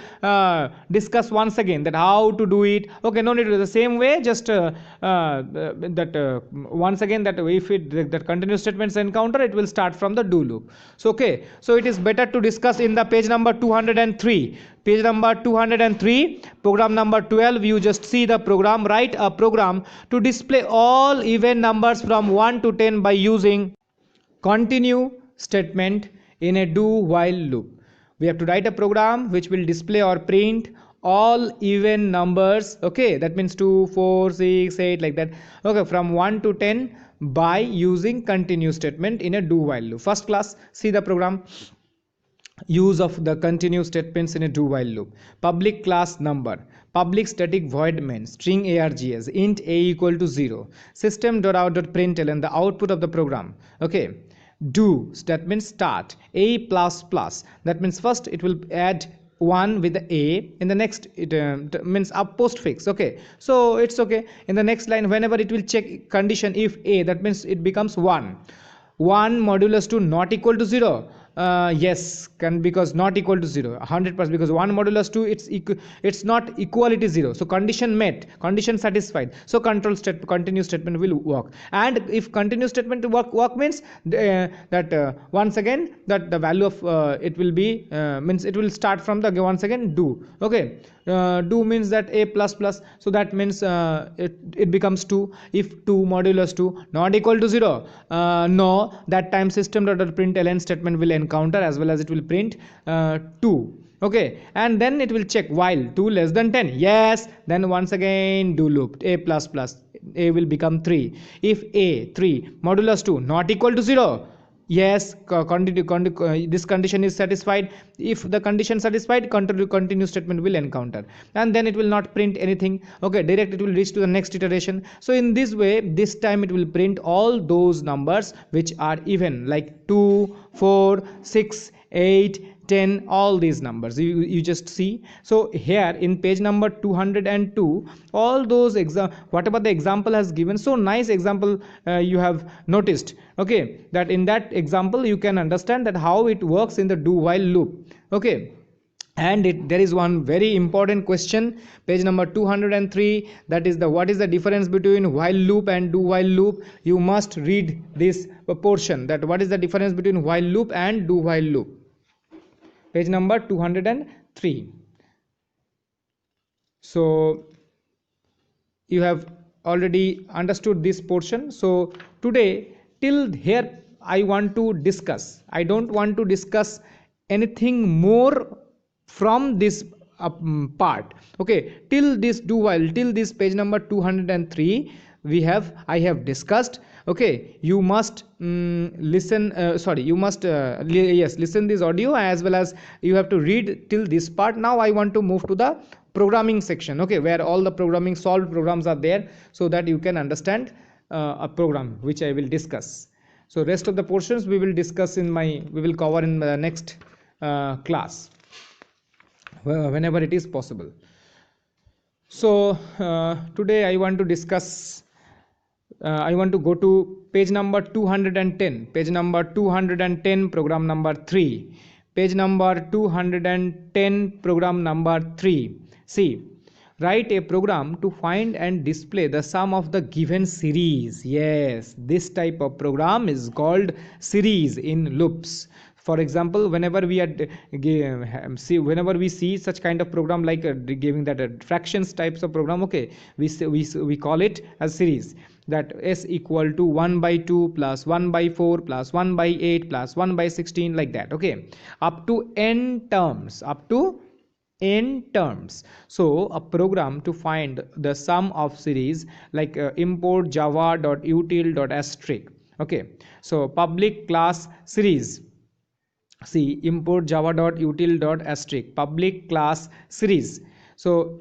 S1: discuss once again that how to do it. Okay, no need to do the same way. Just once again, that if that continue statements encounter, it will start from the do loop. So okay, so it is better to discuss in the page number 203. Page number 203, program number 12. You just see the program. Write a program to display all even numbers from 1 to 10 by using continue statement in a do while loop. We have to write a program which will display or print all even numbers. Okay, that means 2 4 6 8 like that. Okay, from 1 to 10 by using continue statement in a do while loop. First class, see the program. Use of the continue statements in a do while loop. Public class number, public static void main, string args, int a equal to 0, system.out.println, the output of the program. Okay, do, that means start, a plus plus, that means first it will add 1 with the a, in the next it means up postfix. Okay, so it's okay. In the next line, whenever it will check condition if a, that means it becomes 1. 1 modulus 2 not equal to 0. Yes, because not equal to 0, 100%, because 1 modulus 2 it's not equality 0. So condition met, condition satisfied, so continue statement will work. And if continue statement work means that once again that the value of it will be means it will start from the once again do. Okay, do means that a plus plus, so that means it becomes 2. If 2 modulus 2 not equal to 0, no, that time system.println statement will encounter, as well as it will print 2. Okay, and then it will check while 2 less than 10, yes, then once again do loop, a plus plus, a will become 3. If a 3 modulus 2 not equal to 0, yes, this condition is satisfied. If the condition satisfied, continue statement will encounter, and then it will not print anything. Okay, direct it will reach to the next iteration. So in this way, this time it will print all those numbers which are even, like 2 4 6 8 10, all these numbers you just see. So here in page number 202, all those whatever the example has given, so nice example you have noticed. Okay, that in that example you can understand that how it works in the do while loop. Okay, and there is one very important question, page number 203, that is the what is the difference between while loop and do while loop. You must read this portion, that what is the difference between while loop and do while loop. Page number 203. So you have already understood this portion. So today till here I want to discuss, I don't want to discuss anything more from this part. Okay, till this do while, till this page number 203 I have discussed. Okay, you must listen you must yes, listen this audio, as well as you have to read till this part. Now I want to move to the programming section. Okay, where all the programming solved programs are there, so that you can understand a program which I will discuss. So rest of the portions we will discuss we will cover in the next class, whenever it is possible. So today I want to discuss, I want to go to page number 210, page number 210, program number 3, page number 210, program number 3. See, write a program to find and display the sum of the given series. Yes, this type of program is called series in loops. For example, whenever we are whenever we see such kind of program like giving that fractions types of program, okay, we call it as series, that s equal to 1 by 2 plus 1 by 4 plus 1 by 8 plus 1 by 16, like that, okay, up to n terms, up to n terms. So a program to find the sum of series, like import java.util.asterisk, okay, so public class series, see, import java.util.asterisk public class series. So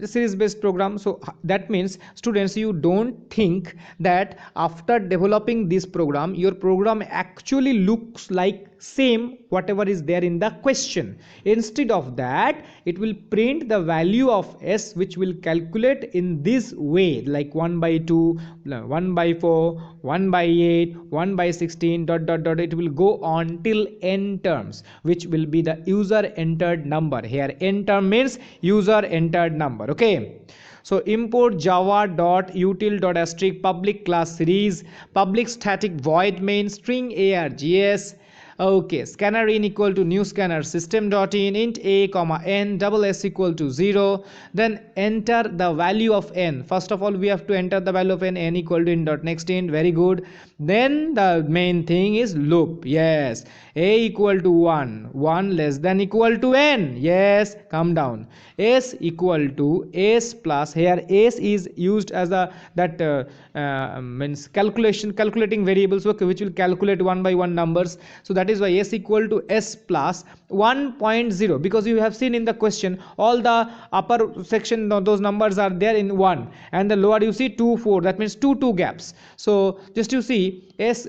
S1: series based program. So that means, students, you don't think that after developing this program your program actually looks like same whatever is there in the question. Instead of that, it will print the value of s, which will calculate in this way, like 1 by 2, 1 by 4, 1 by 8, 1 by 16, dot dot dot. It will go on till n terms, which will be the user entered number. Here n term means user entered number, okay. So import java.util.asterisk public class series public static void main string args. Okay, scanner in equal to new scanner system.in int a comma n double s equal to 0. Then enter the value of n. First of all, we have to enter the value of n equal to in dot next int. Very good. Then the main thing is loop. Yes, a equal to 1, 1 less than equal to n. Yes, come down. S equal to s plus, here s is used as a means calculating variables, okay, which will calculate one by one numbers. So that is why s equal to s plus 1.0, because you have seen in the question all the upper section those numbers are there in 1, and the lower you see 2 4, that means 2 gaps. So just you see s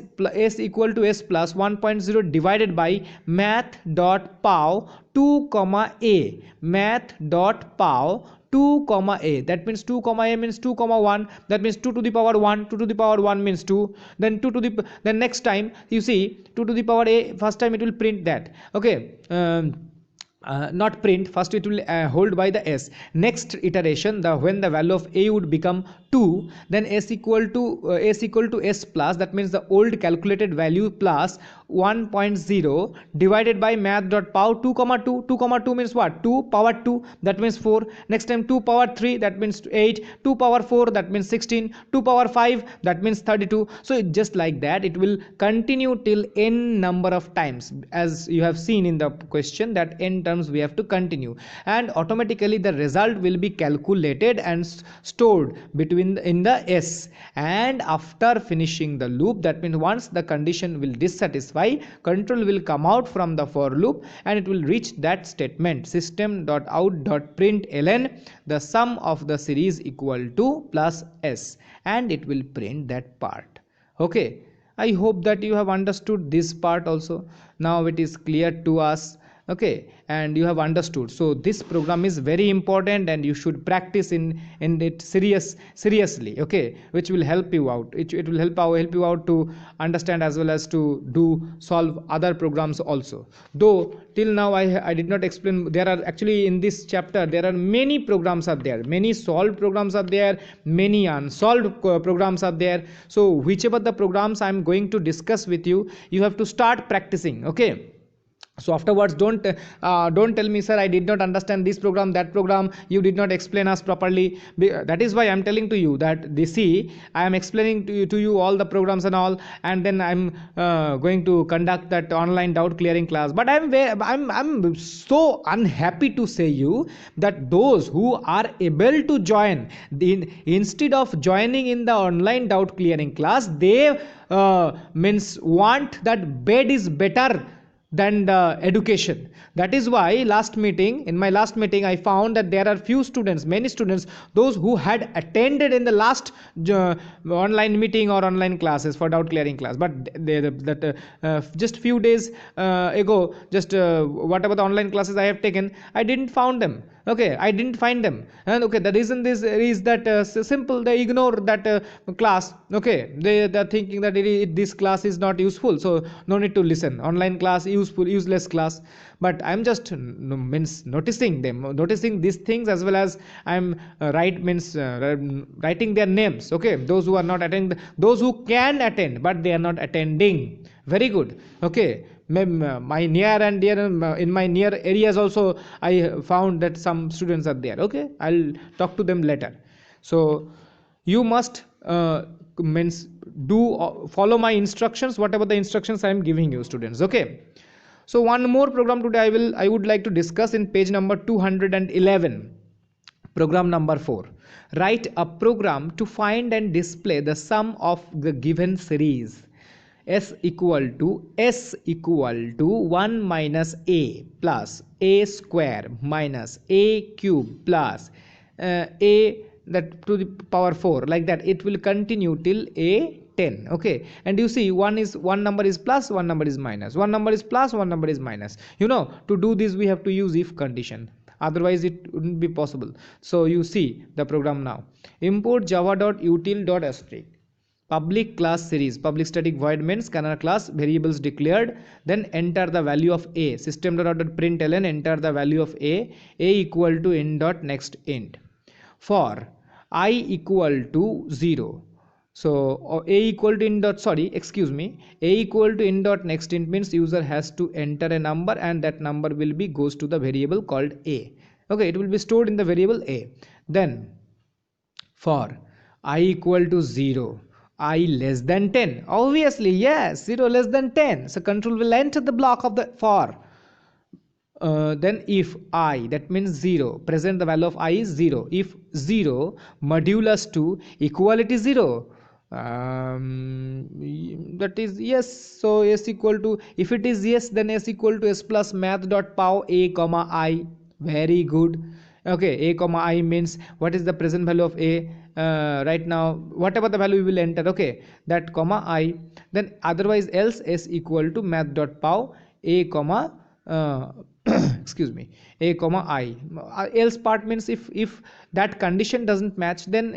S1: equal to s plus 1.0 divided by math.pow 2 comma a, math.pow 2 comma a, that means 2 comma a means 2 comma 1, that means 2 to the power 1, 2 to the power 1 means 2, then 2 to the, then next time you see 2 to the power a, first time it will print that, okay, not print, first it will hold by the s. Next iteration, the when the value of a would become 2, then s equal to s plus, that means the old calculated value plus 1.0 divided by math.pow 2 comma 2, 2 comma 2 means what, 2 power 2, that means 4. Next time 2 power 3, that means 8, 2 power 4, that means 16, 2 power 5, that means 32. So it just like that it will continue till n number of times, as you have seen in the question that n terms we have to continue, and automatically the result will be calculated and stored between in the s. And after finishing the loop, that means once the condition will dissatisfy, control will come out from the for loop and it will reach that statement system.out.println the sum of the series equal to plus s, and it will print that part. Okay, I hope that you have understood this part also. Now it is clear to us, okay, and you have understood. So this program is very important and you should practice in it seriously, okay, which will help you out. It will help you out to understand as well as to solve other programs also. Though till now I did not explain, there are actually in this chapter there are many programs are there, many solved programs are there, many unsolved programs are there. So whichever the programs I am going to discuss with you, you have to start practicing, okay. So afterwards don't tell me, sir, I did not understand this program, that program, you did not explain us properly. That is why I am telling to you that they see I am explaining to you all the programs and all, and then I am going to conduct that online doubt clearing class. But I'm so unhappy to say you that those who are able to join instead of joining in the online doubt clearing class, they means want that bed is better than the education. That is why in my last meeting I found that there are many students, those who had attended in the last online meeting or online classes for doubt clearing class, but just few days ago, just whatever the online classes I have taken, I didn't found them. Okay, I didn't find them. And okay, the reason this is that simple, they ignore that class. Okay, they're thinking that this class is not useful, so no need to listen. Online class useful, useless class. But I'm just means noticing them, noticing these things, as well as I'm writing their names. Okay, those who are not attending, those who can attend but they are not attending. Very good. Okay, my near and dear, in my near areas also I found that some students are there. Okay, I'll talk to them later. So you must means do follow my instructions, whatever the instructions I am giving you, students. Okay, so one more program today I would like to discuss in page number 211. Program number 4. Write a program to find and display the sum of the given series. S equal to 1 minus a plus a square minus a cube plus a that to the power 4, like that it will continue till a 10. Okay, and you see one number is plus, one number is minus, one number is plus, one number is minus. To do this we have to use if condition, otherwise it wouldn't be possible. So you see the program now. Import java.util.asterisk public class series. Public static void means scanner class variables declared, then enter the value of a. System.out.println, enter the value of a equal to int dot next int. For I equal to 0, so a equal to int dot, sorry, excuse me, a equal to int dot next int means user has to enter a number, and that number will be goes to the variable called a. Okay, it will be stored in the variable a. Then for I equal to 0, I less than 10, obviously yes, 0 less than 10, so control will enter the block of the for. Then if I, that means 0, present the value of I is 0. If 0 modulus to equality 0, that is yes, so s equal to, if it is yes, then s equal to s plus math dot pow a comma I. Very good. Okay, a comma I means what is the present value of a right now, whatever the value we will enter. Okay, that comma I, then otherwise else s equal to math dot pow a comma excuse me, a comma I. Else part means if that condition doesn't match, then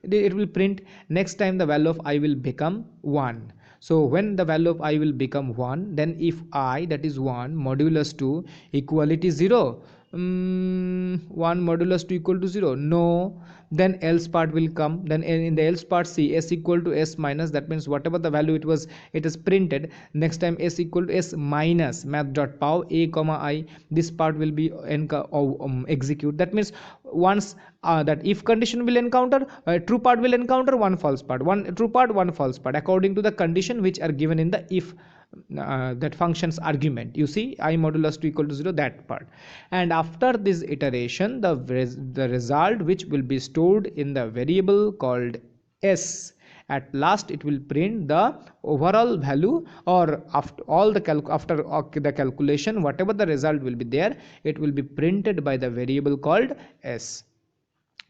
S1: it will print next time the value of I will become 1. So when the value of I will become 1, then if I, that is 1 modulus to equality 0, 1 modulus to equal to 0, no, then else part will come. Then in the else part, see s equal to s minus, that means whatever the value it is printed, next time s equal to s minus math dot pow a comma I, this part will be execute. That means once that if condition will encounter, true part will encounter, one false part, one true part, one false part, according to the condition which are given in the if that function's argument. You see, I modulus to equal to 0, that part. And after this iteration, the result which will be stored in the variable called s, at last it will print the overall value, or after all the the calculation, whatever the result will be there, it will be printed by the variable called s.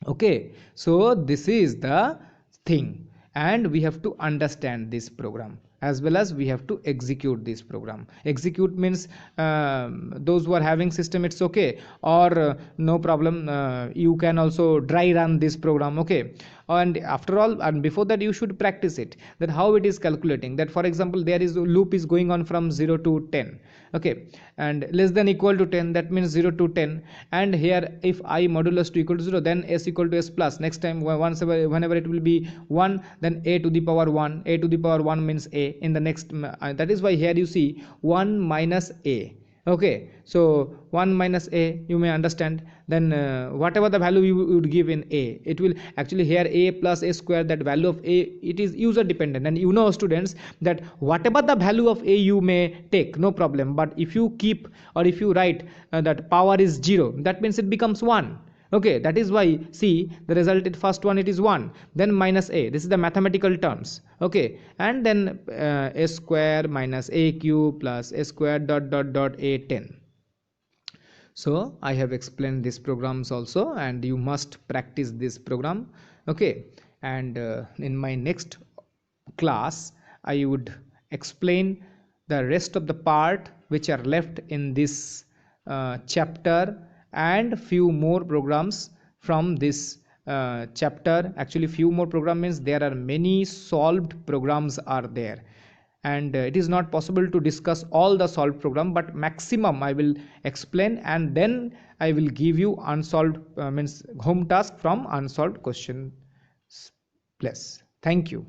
S1: Okay, so this is the thing, and we have to understand this program, as well as we have to execute this program. Execute means those who are having system, it's okay, or no problem, you can also dry run this program. Okay, and after all, and before that, you should practice it, that how it is calculating. That for example, there is a loop is going on from 0 to 10. Okay, and less than equal to 10, that means 0 to 10. And here if I modulus to equal to 0, then s equal to s plus. Next time whenever it will be 1, then a to the power 1, a to the power 1 means a in the next, that is why here you see 1 minus a. Okay, so 1 minus a, you may understand. Then whatever the value you would give in a, it will actually here a plus a square, that value of a, it is user dependent. And students, that whatever the value of a you may take, no problem, but if you keep, or if you write that power is 0, that means it becomes 1. Okay, that is why see the result, it first one it is 1, then minus a, this is the mathematical terms. Okay, and then a square minus a cube plus a square dot dot dot a 10. So I have explained these programs also, and you must practice this program. Okay, and in my next class I would explain the rest of the part which are left in this chapter, and few more programs from this chapter. Actually few more program means there are many solved programs are there, and it is not possible to discuss all the solved program, but maximum I will explain, and then I will give you unsolved means home task from unsolved question place. Thank you.